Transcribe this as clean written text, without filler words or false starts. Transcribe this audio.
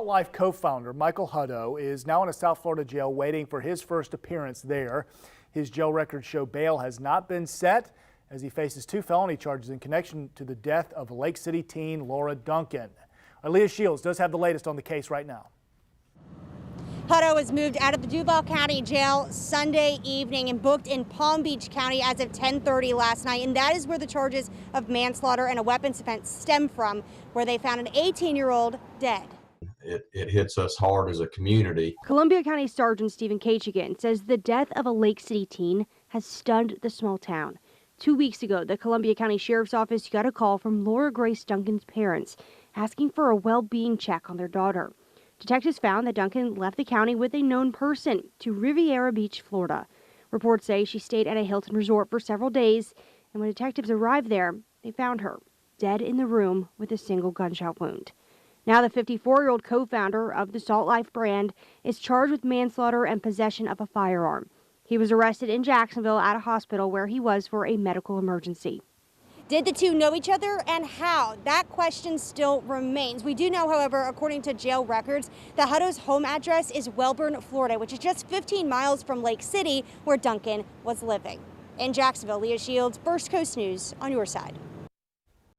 Salt Life co-founder Michael Hutto is now in a South Florida jail waiting for his first appearance there. His jail records show bail has not been set as he faces 2 felony charges in connection to the death of Lake City teen Laura Duncan. Leah Shields does have the latest on the case right now. Hutto was moved out of the Duval County Jail Sunday evening and booked in Palm Beach County as of 10:30 last night. And that is where the charges of manslaughter and a weapons offense stem from, where they found an 18-year-old dead. It hits us hard as a community. Columbia County Sergeant Stephen Kachigan says the death of a Lake City teen has stunned the small town. 2 weeks ago, the Columbia County Sheriff's Office got a call from Laura Grace Duncan's parents asking for a well-being check on their daughter. Detectives found that Duncan left the county with a known person to Riviera Beach, Florida. Reports say she stayed at a Hilton resort for several days, and when detectives arrived there, they found her dead in the room with a single gunshot wound. Now the 54-year-old co-founder of the Salt Life brand is charged with manslaughter and possession of a firearm. He was arrested in Jacksonville at a hospital where he was for a medical emergency. Did the two know each other and how? That question still remains. We do know, however, according to jail records, that Hutto's home address is Wellborn, Florida, which is just 15 miles from Lake City, where Duncan was living. In Jacksonville, Leah Shields, First Coast News on your side.